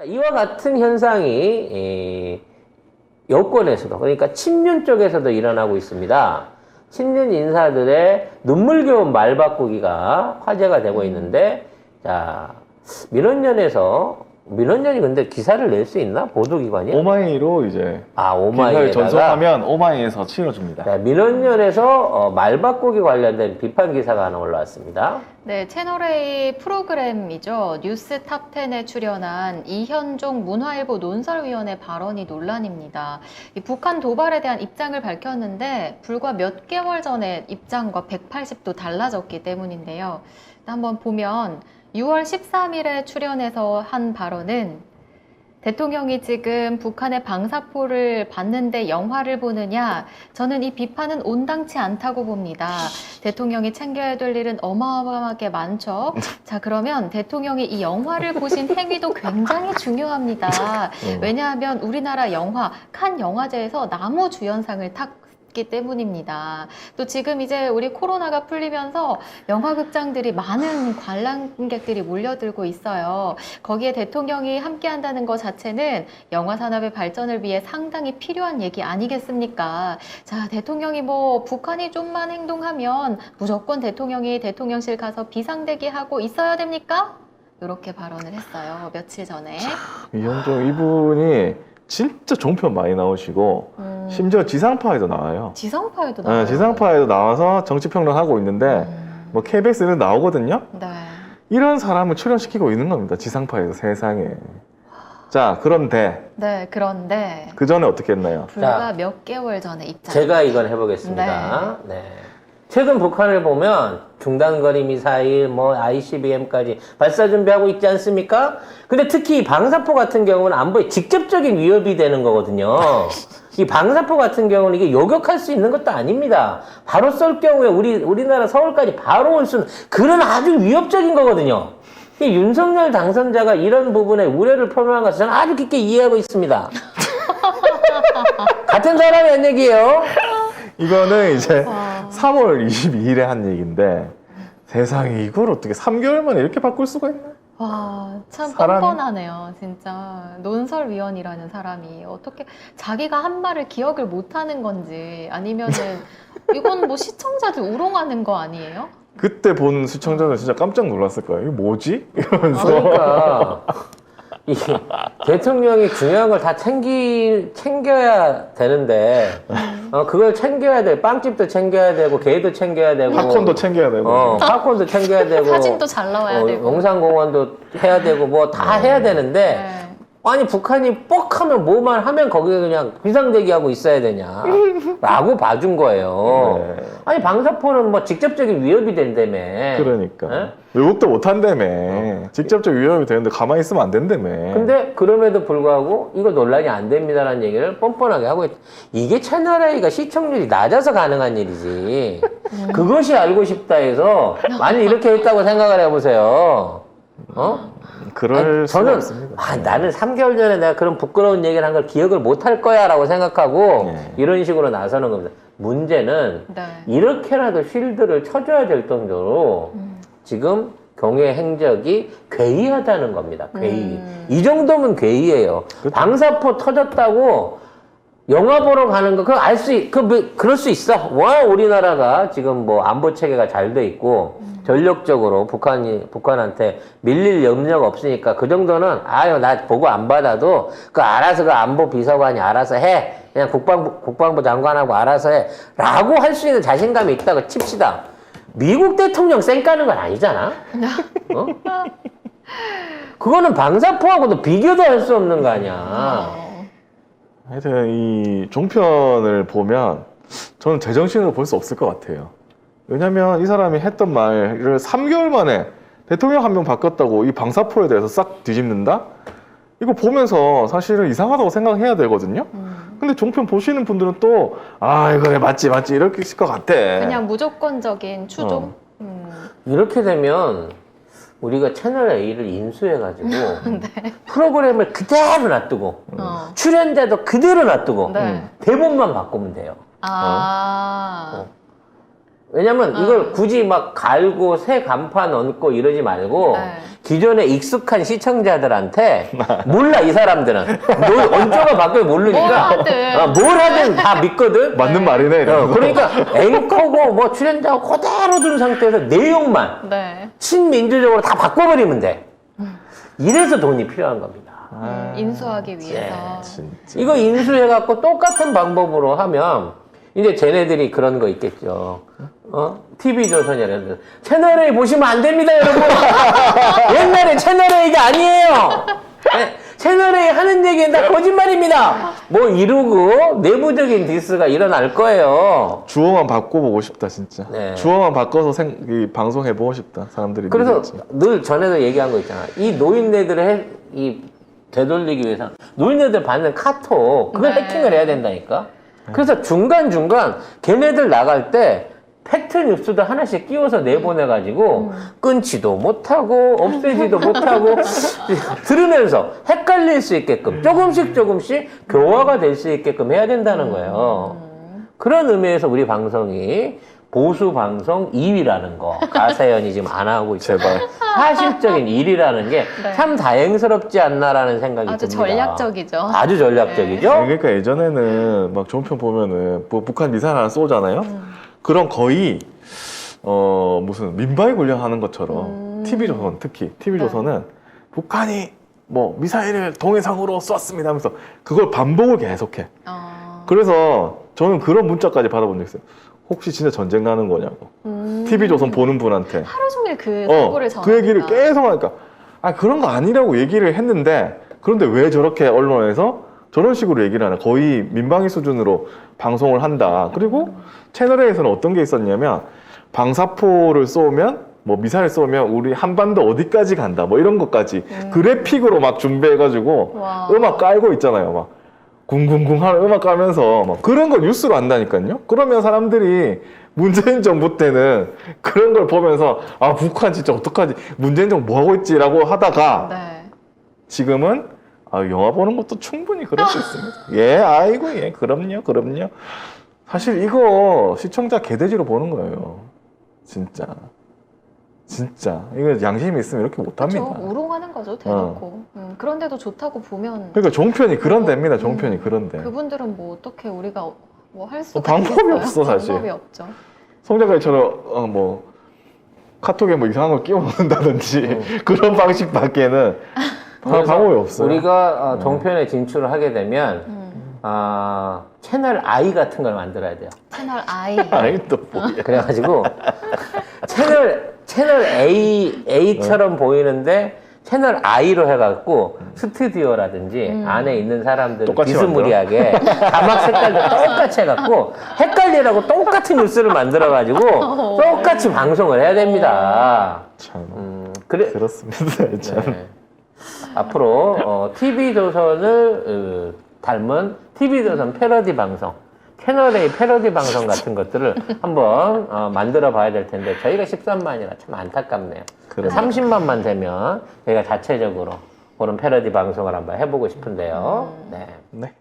이와 같은 현상이 여권에서도, 그러니까 친윤 쪽에서도 일어나고 있습니다. 친윤 인사들의 눈물겨운 말 바꾸기가 화제가 되고 있는데, 자, 민원연이 근데 기사를 낼 수 있나? 보도기관이? 오마이로 이제 기사를 오마이에다가 전송하면 오마이에서 치러줍니다. 네, 민원연에서 말 바꾸기 관련된 비판 기사가 하나 올라왔습니다. 네, 채널A 프로그램이죠. 뉴스 탑10에 출연한 이현종 문화일보 논설위원의 발언이 논란입니다. 이 북한 도발에 대한 입장을 밝혔는데 불과 몇 개월 전에 입장과 180도 달라졌기 때문인데요. 한번 보면 6월 13일에 출연해서 한 발언은 대통령이 지금 북한의 방사포를 봤는데 영화를 보느냐? 저는 이 비판은 온당치 않다고 봅니다. 대통령이 챙겨야 될 일은 어마어마하게 많죠. 자, 그러면 대통령이 이 영화를 보신 행위도 굉장히 중요합니다. 왜냐하면 우리나라 영화 칸 영화제에서 남우주연상을 탔기 때문입니다. 또 지금 이제 우리 코로나가 풀리면서 영화극장들이 많은 관람객들이 몰려들고 있어요. 거기에 대통령이 함께한다는 것 자체는 영화 산업의 발전을 위해 상당히 필요한 얘기 아니겠습니까? 자, 대통령이 뭐 북한이 좀만 행동하면 무조건 대통령이 대통령실 가서 비상대기하고 있어야 됩니까? 이렇게 발언을 했어요. 며칠 전에. 이현종 이분이 진짜 종편 많이 나오시고 심지어 지상파에도 나와요. 지상파에도 나와요. 네, 지상파에도 나와서 정치평론하고 있는데 뭐 KBS는 나오거든요. 네. 이런 사람을 출연시키고 있는 겁니다. 지상파에서 세상에. 자, 그런데 네, 그런데 그 전에 어떻게 했나요? 불과 몇 개월 전에 입장. 제가 이건 해보겠습니다. 네. 최근 북한을 보면 중단거리 미사일, ICBM까지 발사 준비하고 있지 않습니까? 근데 특히 이 방사포 같은 경우는 안보에 직접적인 위협이 되는 거거든요. 이 방사포 같은 경우는 이게 요격할 수 있는 것도 아닙니다. 바로 쏠 경우에 우리나라 서울까지 바로 올 수는 그런 아주 위협적인 거거든요. 이 윤석열 당선자가 이런 부분에 우려를 표명한 것을 저는 아주 깊게 이해하고 있습니다. 같은 사람이 한 얘기예요. 이거는 이제 3월 22일에 한 얘기인데 세상에 이걸 어떻게 3개월 만에 이렇게 바꿀 수가 있나? 와, 참 사람이- 뻔뻔하네요, 진짜. 논설위원이라는 사람이 어떻게 자기가 한 말을 기억을 못하는 건지 아니면은 이건 뭐 시청자들 우롱하는 거 아니에요? 그때 본 시청자는 진짜 깜짝 놀랐을 거예요. 이거 뭐지? 이러면서. 그러니까 이 대통령이 중요한 걸 다 챙겨야 되는데 그걸 챙겨야 돼. 빵집도 챙겨야 되고 게도 챙겨야 되고 팝콘도 챙겨야 되고. 팝콘도 챙겨야 되고 사진도 잘 나와야 되고. 용산공원도 해야 되고 뭐 다 해야 되는데 네. 아니 북한이 뻑 하면 뭐만 하면 거기에 그냥 비상대기하고 있어야 되냐 라고 봐준 거예요. 네. 아니 방사포는 뭐 직접적인 위협이 된다며. 그러니까. 예? 외국도 못한다며. 직접적 위협이 되는데 가만히 있으면 안 된다며. 근데 그럼에도 불구하고 이거 논란이 안 됩니다라는 얘기를 뻔뻔하게 하고 있다. 이게 채널A가 시청률이 낮아서 가능한 일이지. 그것이 알고 싶다 해서 만약 이렇게 했다고 생각을 해보세요. 그럴 수가 저는 없습니다. 나는 3개월 전에 내가 그런 부끄러운 얘기를 한 걸 기억을 못 할 거야 라고 생각하고 네. 이런 식으로 나서는 겁니다. 문제는 네. 이렇게라도 쉴드를 쳐줘야 될 정도로 지금 경의 행적이 괴이하다는 겁니다. 괴이. 이 정도면 괴이해요. 방사포 터졌다고 영화 보러 가는 거, 그거 그럴 수 있어. 와, 우리나라가 지금 뭐 안보 체계가 잘 돼 있고, 전력적으로 북한한테 밀릴 염려가 없으니까 그 정도는, 나 보고 안 받아도, 알아서 그 안보 비서관이 알아서 해. 그냥 국방부 장관하고 알아서 해. 라고 할 수 있는 자신감이 있다고 칩시다. 미국 대통령 쌩까는 건 아니잖아? 그거는 방사포하고도 비교도 할 수 없는 거 아니야. 하여튼 이 종편을 보면 저는 제정신으로 볼 수 없을 것 같아요. 왜냐면 이 사람이 했던 말을 3개월 만에 대통령 한 명 바꿨다고 이 방사포에 대해서 싹 뒤집는다? 이거 보면서 사실은 이상하다고 생각해야 되거든요. 근데 종편 보시는 분들은 또 그래 맞지 이렇게 있을 것 같아. 그냥 무조건적인 추종? 이렇게 되면 우리가 채널A를 인수해가지고 프로그램을 그대로 놔두고 출연자도 그대로 놔두고 네. 대본만 바꾸면 돼요. 왜냐면 이걸 굳이 막 갈고 새 간판 얹고 이러지 말고 네. 기존에 익숙한 시청자들한테 몰라 이 사람들은 언조가 바뀌어 모르니까 뭘 하든 다 믿거든. 맞는 말이네. 이러면서. 그러니까 앵커고 뭐 출연자고 그대로 둔 상태에서 내용만 네. 친민주적으로 다 바꿔버리면 돼. 이래서 돈이 필요한 겁니다. 인수하기 위해서. 진짜. 이거 인수해갖고 똑같은 방법으로 하면 이제 쟤네들이 그런 거 있겠죠. TV조선이라는 채널A 보시면 안 됩니다, 여러분. 옛날에 채널A가 아니에요. 네, 채널A 하는 얘기는 다 거짓말입니다. 뭐 이러고 내부적인 디스가 일어날 거예요. 주어만 바꿔보고 싶다 진짜. 네. 주어만 바꿔서 이 방송해보고 싶다 사람들이. 그래서 믿을지. 늘 전에도 얘기한 거 있잖아. 이 노인네들을 되돌리기 위해서 노인네들 받는 카톡 그걸 네. 해킹을 해야 된다니까. 그래서 중간중간 걔네들 나갈 때 팩트 뉴스도 하나씩 끼워서 내보내가지고 끊지도 못하고 없애지도 못하고 들으면서 헷갈릴 수 있게끔 조금씩 교화가 될 수 있게끔 해야 된다는 거예요. 그런 의미에서 우리 방송이 보수 방송 2위라는 거 가세연이 지금 안 하고 있어요. 제발. 사실적인 1위라는 게 참 다행스럽지 않나라는 생각이 아주 듭니다. 전략적이죠. 아주 전략적이죠. 그러니까 예전에는 막 종편 보면은 뭐 북한 미사일 하나 쏘잖아요. 그럼 거의 무슨 민방위 훈련하는 것처럼 TV조선 특히 TV조선은 북한이 뭐 미사일을 동해상으로 쐈습니다 하면서 그걸 반복을 계속해. 그래서 저는 그런 문자까지 받아본 적 있어요. 혹시 진짜 전쟁 나는 거냐고. TV조선 보는 분한테. 하루 종일 그 정보를 전하니까. 그 얘기를 계속 하니까 그런 거 아니라고 얘기를 했는데 그런데 왜 저렇게 언론에서 저런 식으로 얘기를 하나. 거의 민방위 수준으로 방송을 한다. 그리고 채널A에서는 어떤 게 있었냐면 방사포를 쏘면 뭐 미사일 쏘면 우리 한반도 어디까지 간다 뭐 이런 것까지 그래픽으로 막 준비해가지고 와. 음악 깔고 있잖아요. 막 궁궁궁 하는 음악 깔면서 막 그런 걸 뉴스로 한다니까요. 그러면 사람들이 문재인 정부 때는 그런 걸 보면서 북한 진짜 어떡하지 문재인 정부 뭐 하고 있지라고 하다가 네. 지금은 영화 보는 것도 충분히 그럴 수 있습니다. 예, 아이고, 예, 그럼요. 사실 이거 시청자 개돼지로 보는 거예요. 진짜. 이거 양심이 있으면 이렇게 못합니다. 그렇죠. 우롱하는 거죠, 대놓고. 그런데도 좋다고 보면. 그러니까 종편이 그런 데입니다. 종편이 그런 데. 그분들은 뭐 어떻게 우리가 뭐 할 수가 방법이 있겠어요? 없어, 사실. 방법이 없죠. 송 작가처럼 뭐 카톡에 뭐 이상한 거 끼워 넣는다든지 그런 방식밖에는 방법이 없어요. 우리가 종편에 진출을 하게 되면 채널 I 같은 걸 만들어야 돼요. 채널 I. 아니 또 뭐야. 그래가지고 채널 A처럼 보이는데 채널 I로 해갖고 스튜디오라든지 안에 있는 사람들 똑같이 비스무리하게 자막 색깔도 똑같이 해갖고 헷갈리라고 똑같은 뉴스를 만들어가지고 똑같이 방송을 해야 됩니다. 참 그렇습니다. 참. 네. 앞으로 TV조선을 닮은 TV조선 패러디 방송, 채널A 패러디 방송 같은 것들을 한번 만들어 봐야 될 텐데 저희가 13만이라 참 안타깝네요. 그래요. 30만만 되면 저희가 자체적으로 그런 패러디 방송을 한번 해보고 싶은데요. 네. 네.